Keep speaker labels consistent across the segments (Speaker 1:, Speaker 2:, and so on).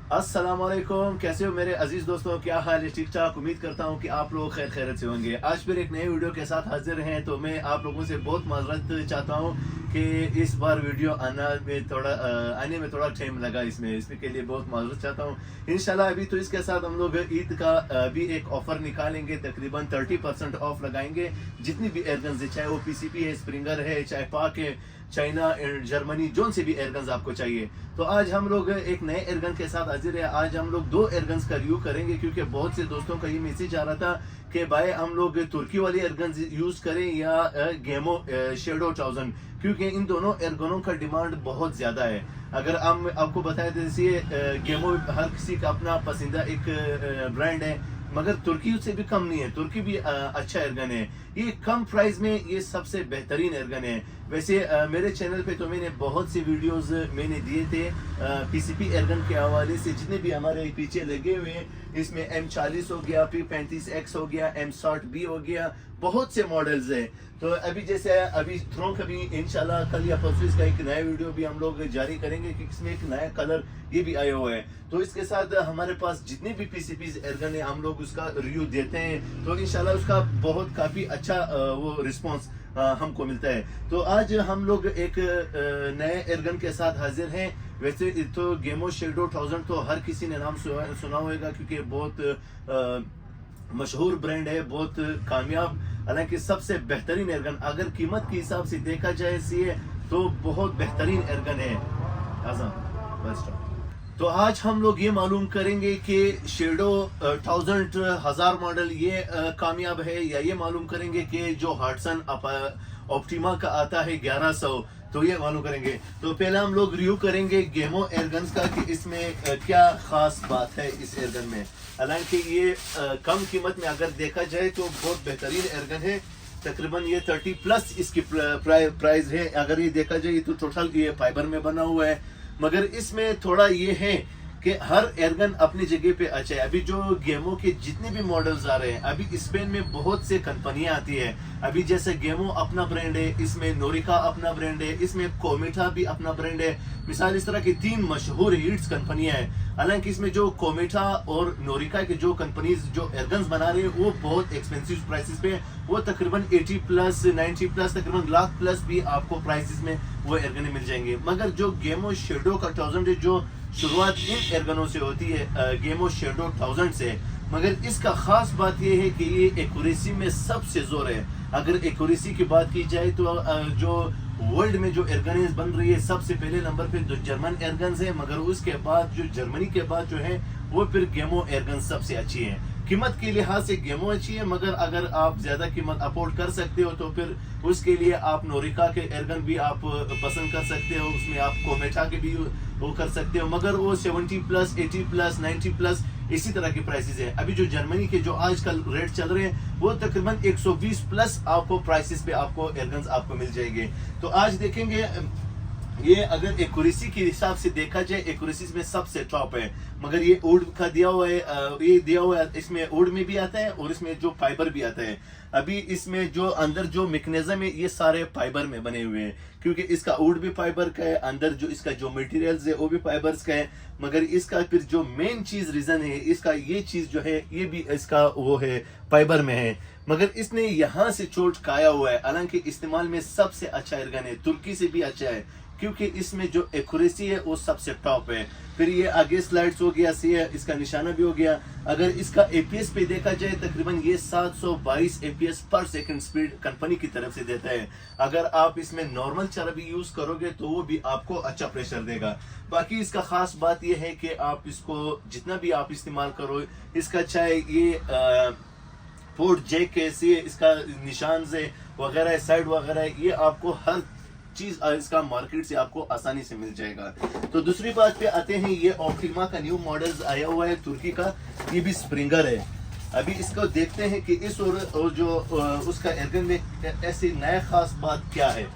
Speaker 1: अस्सलाम वालेकुम, कैसे हो मेरे अजीज दोस्तों? क्या हाल है? ठीक ठाक। उम्मीद करता हूँ कि आप लोग खैर खैरियत से होंगे। आज फिर एक नए वीडियो के साथ हाजिर हैं। तो मैं आप लोगों से बहुत माजरत चाहता हूँ कि इस बार वीडियो आने में थोड़ा टाइम लगा। इसमें के लिए बहुत माजरत चाहता हूँ। इंशाल्लाह अभी तो इसके साथ हम लोग ईद का भी एक ऑफर निकालेंगे, तकरीबन 30% ऑफ लगाएंगे। जितनी भी एयरगन्स है, चाहे वो पीसीपी है, स्प्रिंगर है, चाहे पाक है, चाइना, जर्मनी, जोन से भी एयरगन्स आपको चाहिए। तो आज हम लोग एक नए एयरगन के साथ हाजिर है। आज हम लोग 2 एयरगन्स का रिव्यू करेंगे, क्योंकि बहुत से दोस्तों का ये मैसेज आ रहा था कि भाई हम लोग तुर्की वाली एयरगन्स यूज करें या गेमो शेडो 1000, क्योंकि इन दोनों एयरगनों का डिमांड बहुत ज्यादा है। अगर हम आपको बताएं तो जैसे गेमो हर किसी का अपना पसंदीदा एक ब्रांड है, मगर तुर्की से भी कम नहीं है। तुर्की भी अच्छा एयरगन है। ये कम प्राइस में ये सबसे बेहतरीन एयरगन है। वैसे मेरे चैनल पे तो मैंने बहुत सी वीडियोस मैंने दिए थे पीसीपी एयरगन के हवाले से, जितने भी हमारे पीछे लगे हुए हैं। इसमें M40 हो गया, P35X हो गया, M60B हो गया, बहुत से मॉडल्स हैं। तो अभी थ्रोन का भी इंशाल्लाह कल या परसों इसका एक नया वीडियो भी हम लोग जारी करेंगे, कि इसमें एक नया कलर ये भी आया हुआ है। तो इसके साथ हमारे पास जितने भी पीसीपी एयरगन है हम लोग उसका रिव्यू देते हैं। तो इंशाल्लाह उसका बहुत काफी अच्छा वो रिस्पॉन्स हमको मिलता है। तो आज हम लोग एक नए एयरगन के साथ हाजिर हैं। वैसे तो गेमो शेडो 1000 तो हर किसी ने नाम सुना होगा, क्योंकि बहुत मशहूर ब्रांड है, बहुत कामयाब। हालांकि सबसे बेहतरीन एयरगन अगर कीमत के हिसाब से देखा जाए तो बहुत बेहतरीन एयरगन है। तो आज हम लोग ये मालूम करेंगे कि शेडो 1000 मॉडल ये कामयाब है, या ये मालूम करेंगे कि जो हार्टसन ऑप्टिमा का आता है 1100, तो ये मालूम करेंगे। तो पहले हम लोग रिव्यू करेंगे गेमो एयरगन्स का, कि इसमें क्या खास बात है इस एयरगन में। हालांकि ये कम कीमत में अगर देखा जाए तो बहुत बेहतरीन एयरगन है। तकरीबन ये 30 प्लस इसकी प्राइस है। अगर ये देखा जाए तो टोटल ये फाइबर में बना हुआ है, मगर इसमें थोड़ा ये है कि हर एयरगन अपनी जगह पे अच्छा है। अभी जो गेमो के जितने भी मॉडल्स आ रहे हैं, अभी स्पेन में बहुत से कंपनियां आती है। अभी जैसे गेमो अपना ब्रांड है, इसमें नोरिका अपना ब्रांड है, इसमें कोमेटा भी अपना ब्रांड है। मिसाल इस तरह की 3 मशहूर हिट्स कंपनियां हैं। हालांकि इसमें जो कोमेटा और नोरिका के जो कंपनीज जो एयरगन्स बना रहे हैं वो बहुत एक्सपेंसिव प्राइसेस पे, वो तकरीबन 80 प्लस 90 प्लस तकरीबन लाख प्लस भी आपको प्राइसेस में वो एयरगन मिल जाएंगे। मगर जो गेमो शेडो का 1000 है, जो शुरुआत इन एयरगनों से होती है गेमो शेडो 1000 से, मगर इसका खास बात यह है कि ये एक्यूरेसी में सबसे जोर है। अगर एक्यूरेसी की बात की जाए तो जो वर्ल्ड में जो एयरगन बन रही है, सबसे पहले नंबर पे जो जर्मन एयरगन्स है, मगर उसके बाद जो जर्मनी के बाद जो है वो फिर गेमो एयरगन सबसे अच्छी है। कीमत के लिहाज से गेमो अच्छी है, मगर अगर आप ज्यादा कीमत अफोर्ड कर सकते हो तो फिर उसके लिए आप नोरिका के एयरगन भी आप पसंद कर सकते हो। उसमें आप कोमेटा के भी वो कर सकते हो, मगर वो 70 प्लस 80 प्लस 90 प्लस इसी तरह की प्राइसेस है। अभी जो जर्मनी के जो आजकल रेट चल रहे हैं वो तकरीबन 120 प्लस आपको प्राइसेस पे आपको एयरगन्स आपको मिल जाएंगे। तो आज देखेंगे ये अगर एक्यूरेसी के हिसाब से देखा जाए, एक्यूरेसी में सबसे टॉप है। मगर ये वुड का दिया हुआ है, ये दिया हुआ है, इसमें वुड में भी आता है और इसमें जो फाइबर भी आता है। अभी इसमें जो अंदर जो मैकेनिज्म है ये सारे फाइबर में बने हुए हैं, क्योंकि इसका वुड भी फाइबर का है, अंदर जो इसका जो मटेरियल्स है वो भी फाइबर्स का है। मगर इसका फिर जो मेन चीज रीजन है, इसका ये चीज जो है ये भी इसका वो है फाइबर में है, मगर इसने यहाँ से चोट खाया हुआ है। हालांकि इस्तेमाल में सबसे अच्छा एयरगन है, तुर्की से भी अच्छा है, क्योंकि इसमें जो एक्यूरेसी है वो सबसे टॉप है। फिर ये आगे स्लाइड्स हो गया, सी इसका निशाना भी हो गया। अगर इसका एपीएस पे देखा जाए तकरीबन ये 722 एपीएस पर सेकंड स्पीड कंपनी की तरफ से देता है। अगर आप इसमें नॉर्मल चरबी यूज करोगे तो वो भी आपको अच्छा प्रेशर देगा। बाकी इसका खास बात ये है कि आप इसको जितना भी आप इस्तेमाल करो, इसका चाहे ये पोर्ट जैक कैसे, इसका निशान से वगैरह साइड वगैरह, ये आपको हर चीज इसका मार्केट से आपको आसानी से मिल जाएगा। तो दूसरी बात पे आते हैं, ये ऑप्टिमा का न्यू मॉडल आया हुआ है तुर्की का, ये भी स्प्रिंगर है। अभी इसको देखते हैं कि इस और जो उसका एयरगन में ऐसी नया खास बात क्या है।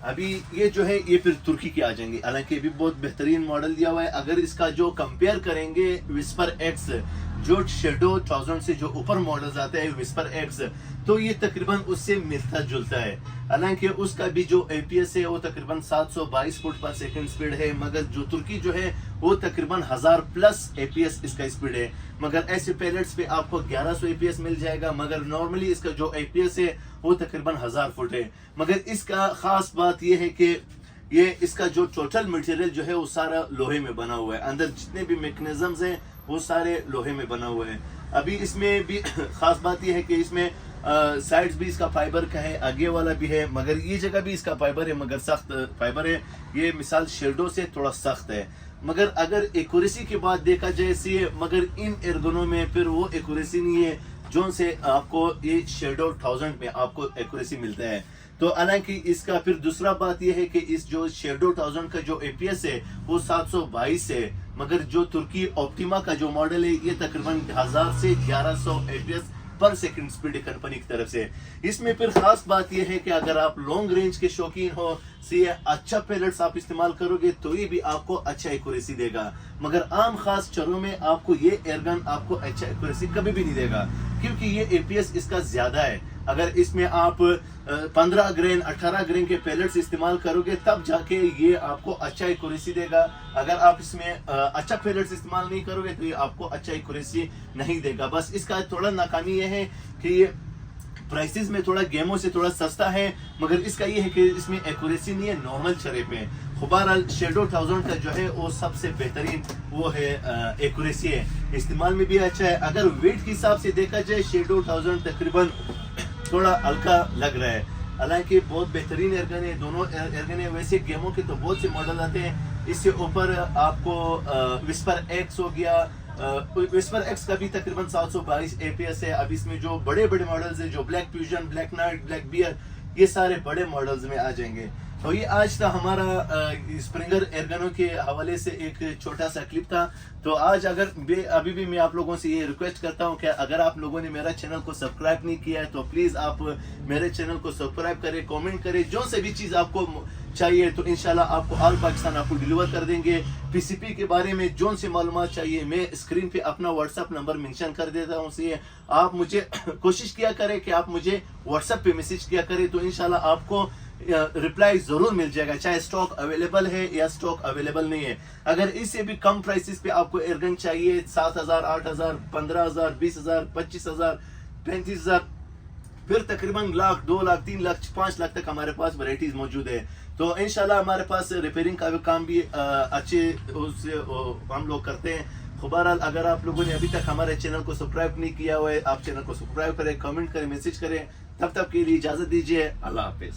Speaker 1: अभी ये जो है ये फिर तुर्की के आ जाएंगे। हालांकि ये भी बहुत बेहतरीन मॉडल दिया हुआ है। अगर इसका जो कंपेयर करेंगे विस्पर एक्स जो शेडो 1000 से जो ऊपर मॉडल्स आते हैं विस्पर एक्स, तो ये तकरीबन उससे मिलता जुलता है। हालांकि उसका भी जो एपीएस है वो तकरीबन 722 फुट पर सेकंड स्पीड है, मगर जो तुर्की जो है वो तकरीबन 1000 प्लस एपीएस इसका स्पीड है। मगर ऐसे पैलेट्स पे आपको 1100 एपीएस मिल जाएगा, मगर नॉर्मली इसका जो एपीएस है वो तकरीबन 1000 फुट है। मगर इसका खास बात ये है कि ये इसका जो टोटल मटेरियल जो है वो सारा लोहे में बना हुआ है, अंदर जितने भी मैकेनिज्म्स हैं वो सारे लोहे में बना हुआ है। अभी इसमें भी खास बात ये है कि इसमें साइड्स भी इसका फाइबर का है, आगे वाला भी है, मगर ये जगह भी इसका फाइबर है, मगर सख्त फाइबर है। ये मिसाल शेडो से थोड़ा सख्त है। मगर अगर एक्यूरेसी की बात देखा जाए सी, मगर इन एर्गनों में फिर वो एक्यूरेसी नहीं है जो से आपको ये शेडो 1000 में आपको एक्यूरेसी मिलता है। तो हालांकि इसका फिर दूसरा बात यह है कि इस जो शेडो 1000 का जो एपीएस है वो 722 है, मगर जो तुर्की ऑप्टिमा का जो मॉडल है ये तकरीबन 1000 से 1100 एपीएस पर सेकंड स्पीड है कंपनी की तरफ से। इसमें फिर खास बात यह है कि अगर आप लॉन्ग रेंज के शौकीन हो से अच्छा पैलेट्स आप इस्तेमाल करोगे तो ये भी आपको अच्छा एक्यूरेसी देगा, मगर आम खास चरों में आपको ये एयरगन आपको अच्छा एक्यूरेसी कभी भी नहीं देगा, क्योंकि ये एपीएस इसका ज्यादा है। अगर इसमें आप 15 ग्रेन 18 ग्रेन के पैलेट्स इस्तेमाल करोगे तब जाके ये आपको अच्छा एक्यूरेसी देगा। अगर आप इसमें अच्छा पैलेट्स इस्तेमाल नहीं करोगे तो ये आपको अच्छा एक्यूरेसी नहीं देगा। बस इसका थोड़ा नाकामी ये है कि ये प्राइसेस में थोड़ा गेमों से थोड़ा सस्ता है, मगर इसका ये है कि इसमें एक्यूरेसी नहीं है नॉर्मल चरे पे। बहरहाल शेडो 1000 का जो है वो सबसे बेहतरीन वो है एक्यूरेसी है, इस्तेमाल में भी अच्छा है। अगर वेट के हिसाब से देखा जाए शेडो 1000 तकरीबन थोड़ा हल्का लग रहा है, हालांकि बहुत बेहतरीन एयरगन है, दोनों एयरगन है। वैसे गेमों के तो बहुत से मॉडल आते हैं। इससे ऊपर आपको विस्पर एक्स हो गया, विस्पर एक्स का भी तकरीबन 722 एपीएस है। अब इसमें जो बड़े बड़े मॉडल्स हैं जो black fusion, black night, black bear, ये सारे बड़े मॉडल्स में आ जाएंगे। तो ये आज था हमारा स्प्रिंगर एयरगनों के हवाले से एक छोटा सा क्लिप था। तो आज अगर अभी भी मैं आप लोगों से ये रिक्वेस्ट करता हूँ कि अगर आप लोगों ने मेरा चैनल को सब्सक्राइब नहीं किया है तो प्लीज़ आप मेरे चैनल को सब्सक्राइब करें, कमेंट करें। जो से भी चीज़ आपको चाहिए तो इंशाल्लाह आपको ऑल पाकिस्तान आपको डिलीवर कर देंगे। पीसीपी के बारे में जो से मालूमात चाहिए मैं स्क्रीन पे अपना व्हाट्सएप नंबर मेंशन कर देता हूँ, इसलिए आप मुझे कोशिश किया करें कि आप मुझे व्हाट्सएप पे मैसेज किया करें, तो इंशाल्लाह आपको रिप्लाई जरूर मिल जाएगा, चाहे स्टॉक अवेलेबल है या स्टॉक अवेलेबल नहीं है। अगर इससे भी कम प्राइसेस पे आपको एयरगन चाहिए 7000, 8000, 15000, 20000, 25000, 35000, फिर तकरीबन लाख, 2 लाख, 3 लाख, 5 लाख तक हमारे पास वैरायटीज मौजूद है। तो इंशाल्लाह हमारे पास रिपेयरिंग का भी काम भी अच्छे उससे हम लोग करते हैं। बहरहाल अगर आप लोगों ने अभी तक हमारे चैनल को सब्सक्राइब नहीं किया हुआ है, आप चैनल को सब्सक्राइब करें, कमेंट करें, मैसेज करें। तब तक के लिए इजाजत दीजिए। अल्लाह हाफिज।